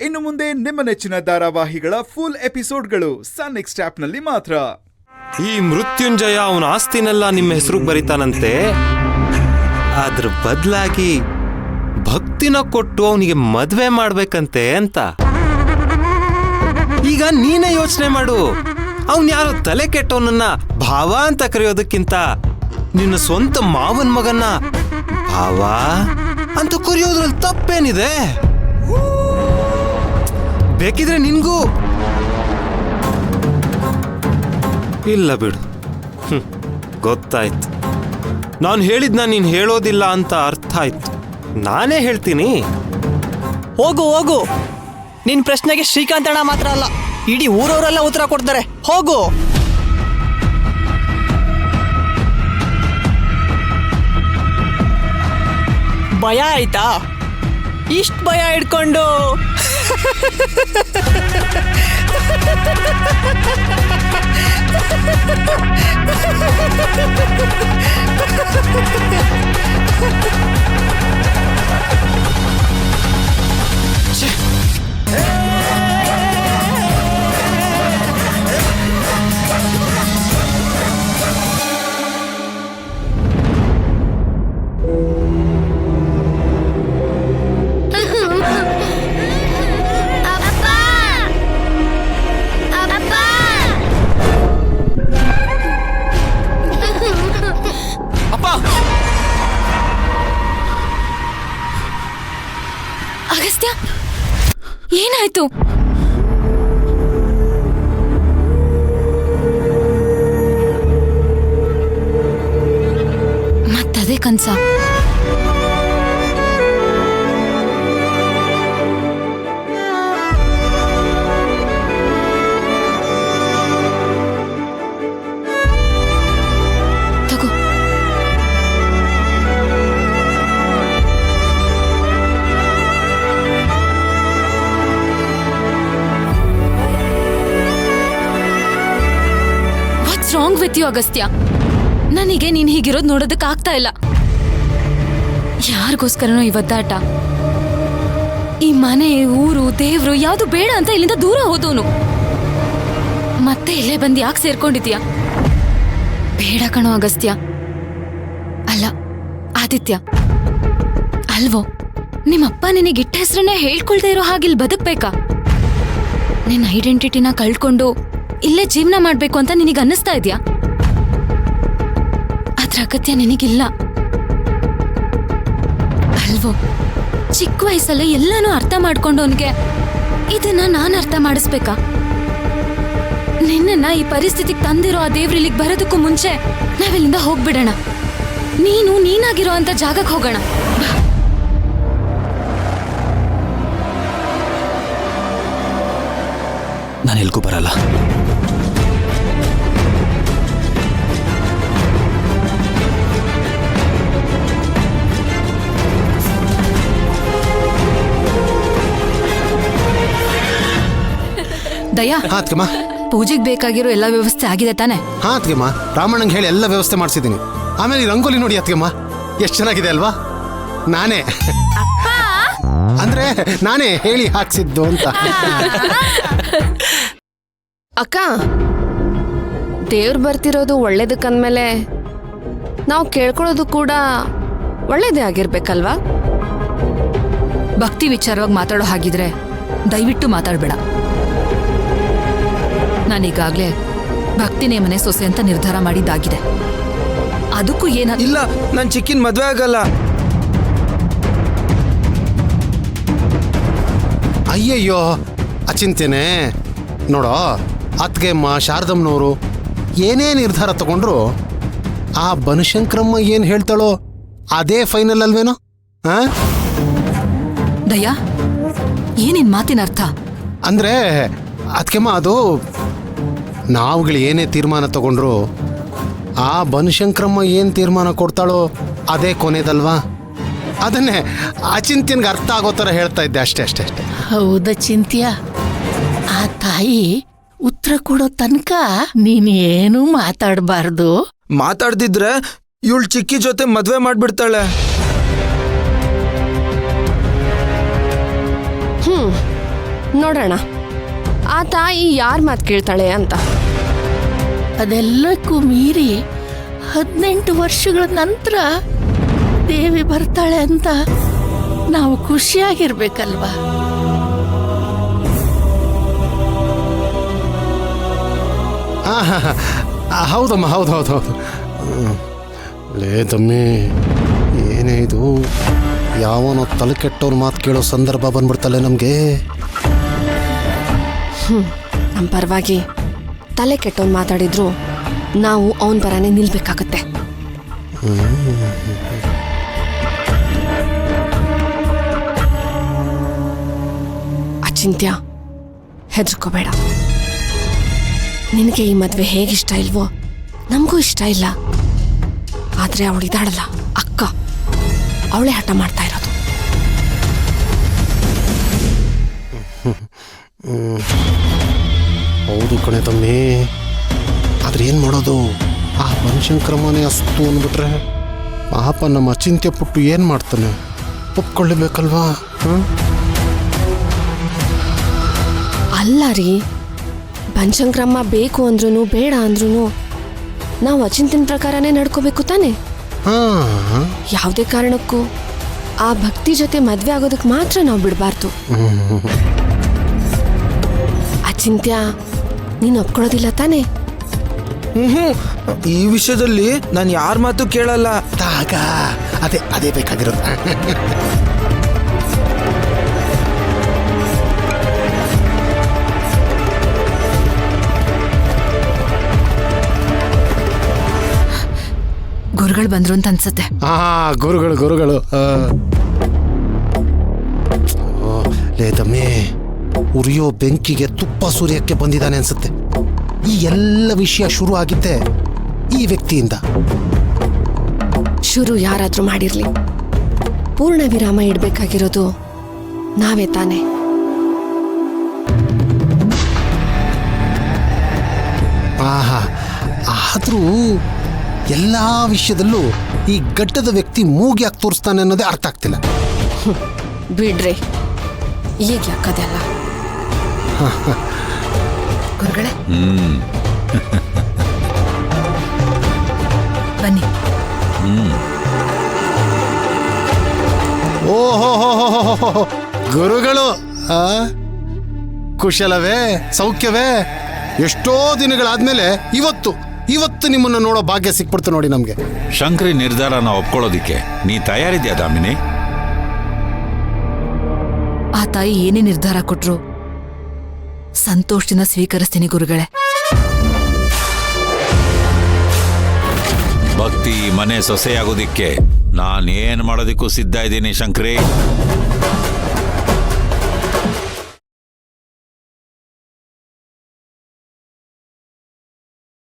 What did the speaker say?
ಇನ್ನು ಮುಂದೆ ನಿಮ್ಮ ನೆಚ್ಚಿನ ಧಾರಾವಾಹಿಗಳ ಫುಲ್ ಎಪಿಸೋಡ್ಗಳು ಸನ್ ನೆಕ್ಸ್ಟ್ ಆಪ್ನಲ್ಲಿ ಮಾತ್ರ. ಈ ಮೃತ್ಯುಂಜಯ ಅವನ ಆಸ್ತಿನೆಲ್ಲ ನಿಮ್ಮ ಹೆಸರಿಗೆ ಬರೀತಾನಂತೆ. ಅದ್ರ ಬದಲಾಗಿ ಭಕ್ತಿನ ಕೊಟ್ಟು ಅವನಿಗೆ ಮದ್ವೆ ಮಾಡ್ಬೇಕಂತೆ ಅಂತ. ಈಗ ನೀನೇ ಯೋಚನೆ ಮಾಡು. ಅವನ್ ಯಾರೋ ತಲೆ ಕೆಟ್ಟವನನ್ನ ಭಾವ ಅಂತ ಕರೆಯೋದಕ್ಕಿಂತ ನಿನ್ನ ಸ್ವಂತ ಮಾವನ್ ಮಗನ್ನ ಭಾವ ಅಂತ ಕರೆಯೋದ್ರಲ್ಲಿ ತಪ್ಪೇನಿದೆ? ಬೇಕಿದ್ರೆ ನಿನ್ಗೂ ಇಲ್ಲ ಬಿಡು. ಗೊತ್ತಾಯ್ತು. ನಾನು ಹೇಳಿದ್ನ ನೀನ್ ಹೇಳೋದಿಲ್ಲ ಅಂತ ಅರ್ಥ ಆಯ್ತು. ನಾನೇ ಹೇಳ್ತೀನಿ. ಹೋಗು ಹೋಗು. ನಿನ್ ಪ್ರಶ್ನೆಗೆ ಶ್ರೀಕಾಂತಣ್ಣ ಮಾತ್ರ ಅಲ್ಲ, ಇಡೀ ಊರವರೆಲ್ಲ ಉತ್ತರ ಕೊಡ್ತಾರೆ. ಹೋಗು. ಭಯ ಆಯ್ತಾ? ಇಷ್ಟ ಭಯ ಇಟ್ಕೊಂಡು ಅಗಸ್ತ್ಯ, ಏನಾಯ್ತು? ಮತ್ತದೇ ಕನ್ಸ? ತಗೋ. Wrong with you Agastya. ನನಗೆ ನೀನ್ ಹೀಗಿರೋದು ನೋಡೋದಕ್ಕೆ ಆಗ್ತಾ ಇಲ್ಲ. ಯಾರಿಗೋಸ್ಕರನೋ ಈ ಒದ್ದಾಟ. ಈ ಮನೆ, ಊರು, ದೇವ್ರು ಯಾವ್ದು ಬೇಡ ಅಂತ ಇಲ್ಲಿಂದ ದೂರ ಹೋದವನು ಮತ್ತೆ ಇಲ್ಲೇ ಬಂದು ಯಾಕೆ ಸೇರ್ಕೊಂಡಿದ್ಯಾ? ಬೇಡ ಕಣೋ ಅಗಸ್ತ್ಯ. ಅಲ್ಲ ಆದಿತ್ಯ ಅಲ್ವೋ, ನಿಮ್ಮಪ್ಪ ನಿನಗೆ ಇಟ್ಟ ಹೆಸರನ್ನೇ ಹೇಳ್ಕೊಳ್ದೇ ಇರೋ ಹಾಗಿಲ್ ಬದುಕ್ಬೇಕಾ? ನಿನ್ನ ಐಡೆಂಟಿಟಿನ ಕಳ್ಕೊಂಡು ಇಲ್ಲೇ ಜೀವನ ಮಾಡ್ಬೇಕು ಅಂತ ನಿನಗೆ ಅನ್ನಿಸ್ತಾ ಇದ್ಯಾ? ಅದ್ರ ಅಗತ್ಯ ನಿನಗಿಲ್ಲ ಅಲ್ವೋ? ಚಿಕ್ಕ ವಯಸ್ಸಲ್ಲೇ ಎಲ್ಲಾನು ಅರ್ಥ ಮಾಡ್ಕೊಂಡವನ್ಗೆ ಇದನ್ನ ನಾನು ಅರ್ಥ ಮಾಡಿಸ್ಬೇಕಾ? ನಿನ್ನನ್ನ ಈ ಪರಿಸ್ಥಿತಿಗೆ ತಂದಿರೋ ಆ ದೇವ್ರಿಲ್ಲಿಗೆ ಬರೋದಕ್ಕೂ ಮುಂಚೆ ನಾವಿಲ್ಲಿಂದ ಹೋಗ್ಬಿಡೋಣ. ನೀನಾಗಿರೋ ಅಂತ ಜಾಗಕ್ಕೆ ಹೋಗೋಣ. ನಾನು ಎಲ್ಗೂ ಬರಲ್ಲ. ದಯಾ, ಹಾತ್ಕಮ್ಮ, ಪೂಜೆಗೆ ಬೇಕಾಗಿರೋ ಎಲ್ಲ ವ್ಯವಸ್ಥೆ ಆಗಿದೆ ತಾನೆ? ಹಾತ್ಕಮ್ಮ, ರಾಮಣ್ಣಂಗೆ ಹೇಳಿ ಎಲ್ಲ ವ್ಯವಸ್ಥೆ ಮಾಡಿಸಿದ್ದೀನಿ. ಆಮೇಲೆ ಈ ರಂಗೋಲಿ ನೋಡಿ ಅತ್ಕಮ್ಮ, ಎಷ್ಟು ಚೆನ್ನಾಗಿದೆ ಅಲ್ವಾ? ನಾನೇ ಅಂದ್ರೆ ನಾನೇ ಹೇಳಿ ಹಾಕ್ಸಿದ್ದು ಅಂತ. ಅಕ್ಕ, ದೇವ್ರು ಬರ್ತಿರೋದು ಒಳ್ಳೇದಕ್ಕಂದ್ಮೇಲೆ ನಾವು ಕೇಳ್ಕೊಳ್ಳೋದು ಕೂಡ ಒಳ್ಳೇದೇ ಆಗಿರ್ಬೇಕಲ್ವಾ? ಭಕ್ತಿ ವಿಚಾರವಾಗಿ ಮಾತಾಡೋ ಹಾಗಿದ್ರೆ ದಯವಿಟ್ಟು ಮಾತಾಡ್ಬೇಡ. ನಾನೀಗಾಗ್ಲೇ ಭಕ್ತಿನೇ ಮನೆ ಸೊಸೆ ಅಂತ ನಿರ್ಧಾರ ಮಾಡಿದ್ದಾಗಿದೆ. ಅದಕ್ಕೂ ಇಲ್ಲ, ನನ್ ಚಿಕ್ಕಿನ ಮದ್ವೆ ಆಗಲ್ಲ. ಅಯ್ಯಯ್ಯೋ, ಅಚಿಂತ್ಯನೆ ನೋಡೋ, ಅತ್ಗೆಮ್ಮ ಶಾರದಮ್ಮನವರು ಏನೇ ನಿರ್ಧಾರ ತಗೊಂಡ್ರು ಆ ಬನಶಂಕರಮ್ಮ ಏನ್ ಹೇಳ್ತಾಳೋ ಅದೇ ಫೈನಲ್ ಅಲ್ವೇನೋ? ದಯಾ, ಏನಿನ್ ಮಾತಿನ ಅರ್ಥ? ಅಂದ್ರೆ ಅತ್ಗೆಮ್ಮ, ಅದು ನಾವುಗಳು ಏನೇ ತೀರ್ಮಾನ ತಗೊಂಡ್ರು ಆ ಬನಶಂಕರಮ್ಮ ಏನ್ ತೀರ್ಮಾನ ಕೊಡ್ತಾಳೋ ಅದೇ ಕೊನೆದಲ್ವಾ? ಅದನ್ನೇ ಅಚಿಂತ್ಯನ್ಗೆ ಅರ್ಥ ಆಗೋ ಥರ ಹೇಳ್ತಾ ಇದ್ದೆ, ಅಷ್ಟೇ ಅಷ್ಟೇ ಅಷ್ಟೇ. ಹೌದ ಚಿಂತ್ಯ, ಆ ತಾಯಿ ಉತ್ತರ ಕೊಡೋ ತನಕ ನೀನೇನು ಮಾತಾಡಬಾರ್ದು. ಮಾತಾಡ್ದಿದ್ರೆ ಇವಳು ಚಿಕ್ಕಿ ಜೊತೆ ಮದ್ವೆ ನೋಡೋಣ ಆ ತಾಯಿ ಯಾರ್ ಮಾತು ಕೇಳ್ತಾಳೆ ಅಂತ. ಅದೆಲ್ಲಕ್ಕೂ ಮೀರಿ 18 ವರ್ಷಗಳ ನಂತರ ದೇವಿ ಬರ್ತಾಳೆ ಅಂತ ನಾವು ಖುಷಿಯಾಗಿರ್ಬೇಕಲ್ವಾ? ಹೌದಮ್ಮ, ಹೌದು. ಲೇ ತಮ್ಮಿ, ಏನೇ ಇದು? ಯಾವನೋ ತಲೆ ಕೆಟ್ಟವ್ರ ಮಾತು ಕೇಳೋ ಸಂದರ್ಭ ಬಂದ್ಬಿಡ್ತಲ್ಲ ನಮಗೆ. ನಮ್ಮ ಪರವಾಗಿ ತಲೆ ಕೆಟ್ಟವ್ನು ಮಾತಾಡಿದ್ರು ನಾವು ಅವನ ಪರನೇ ನಿಲ್ಬೇಕಾಗತ್ತೆ. ಅಚಿಂತ್ಯ, ಹೆದರ್ಕೋಬೇಡ. ನಿನಗೆ ಈ ಮದುವೆ ಹೇಗಿಷ್ಟ ಇಲ್ವೋ ನಮಗೂ ಇಷ್ಟ ಇಲ್ಲ. ಆದ್ರೆ ಅವಳಿದಾಳಲ್ಲ ಅಕ್ಕ, ಅವಳೇ ಹಠ ಮಾಡ್ತಾ ಇರೋದು. ಹೌದು ಕಣೆ ತಮ್ಮಿ, ಆದ್ರೆ ಏನು ಮಾಡೋದು? ಆ ಬನಶಂಕರಮ್ಮನೇ ಅಸ್ತು ಅಂದ್ಬಿಟ್ರೆ ಪಾಪ ನಮ್ಮ ಅಚಿಂತ್ಯ ಪುಟ್ಟು ಏನು ಮಾಡ್ತಾನೆ? ಒಪ್ಕೊಳ್ಳಬೇಕಲ್ವಾ? ಅಲ್ಲ ರೀ, ಬನಶಂಕರಮ್ಮ ಬೇಕು ಅಂದ್ರೂ ಬೇಡ ಅಂದ್ರೂ ನಾವು ಅಚಿಂತ್ಯನ ಪ್ರಕಾರನೇ ನಡ್ಕೋಬೇಕು ತಾನೆ. ಯಾವುದೇ ಕಾರಣಕ್ಕೂ ಆ ಭಕ್ತಿ ಜೊತೆ ಮದ್ವೆ ಆಗೋದಕ್ಕೆ ಮಾತ್ರ ನಾವು ಬಿಡಬಾರ್ದು. ಅಚಿಂತ್ಯ, ನೀನು ಒಪ್ಕೊಳ್ಳೋದಿಲ್ಲ ತಾನೆ? ಈ ವಿಷಯದಲ್ಲಿ ನಾನು ಯಾರ ಮಾತು ಕೇಳಲ್ಲ. ಅದೇ ಬೇಕಾಗಿರೋದು. ಗುರುಗಳು ಬಂದ್ರು ಅಂತ ಅನ್ಸುತ್ತೆ. ಗುರುಗಳು. ಲೇ ತಮ್ಮಿ, ಉರಿಯೋ ಬೆಂಕಿಗೆ ತುಪ್ಪ ಸುರಿಯಕ್ಕೆ ಬಂದಿದ್ದಾನೆ ಅನ್ಸುತ್ತೆ. ಈ ಎಲ್ಲ ವಿಷಯ ಶುರು ಆಗಿದ್ದೆ ಈ ವ್ಯಕ್ತಿಯಿಂದ. ಶುರು ಯಾರಾದ್ರೂ ಮಾಡಿರ್ಲಿ, ಪೂರ್ಣ ವಿರಾಮ ಇಡ್ಬೇಕಾಗಿರೋದು ನಾವೇ ತಾನೆ. ಆದ್ರೂ ಎಲ್ಲ ವಿಷಯದಲ್ಲೂ ಈ ಗಡ್ಡದ ವ್ಯಕ್ತಿ ಮೂಗ್ಯಾಕೆ ತೋರಿಸ್ತಾನೆ ಅನ್ನೋದೇ ಅರ್ಥ ಆಗ್ತಿಲ್ಲ. ಬಿಡ್ರಿ, ಈಗ ಯಾಕದೆಲ್ಲ. ಗುರುಗಳೇ, ಬನ್ನಿ. ಓಹೋ, ಗುರುಗಳು, ಕುಶಲವೇ? ಸೌಖ್ಯವೇ? ಎಷ್ಟೋ ದಿನಗಳಾದ್ಮೇಲೆ ಇವತ್ತು ನಿಮ್ಮನ್ನು ನೋಡೋ ಭಾಗ್ಯ ಸಿಕ್ಬಿಡ್ತು ನೋಡಿ ನಮ್ಗೆ. ಶಂಕರಿ ನಿರ್ಧಾರನ ಒಪ್ಕೊಳ್ಳೋದಿಕ್ಕೆ ನೀ ತಯಾರಿದ್ಯಾ ದಾಮಿನಿ? ಆ ತಾಯಿ ಏನೇ ನಿರ್ಧಾರ ಕೊಟ್ರು ಸಂತೋಷದಿಂದ ಸ್ವೀಕರಿಸ್ತೀನಿ ಗುರುಗಳೇ. ಭಕ್ತಿ ಮನೆ ಸೊಸೆಯಾಗೋದಿಕ್ಕೆ ನಾನೇನ್ ಮಾಡೋದಿಕ್ಕೂ ಸಿದ್ಧ ಇದ್ದೀನಿ ಶಂಕರಿ.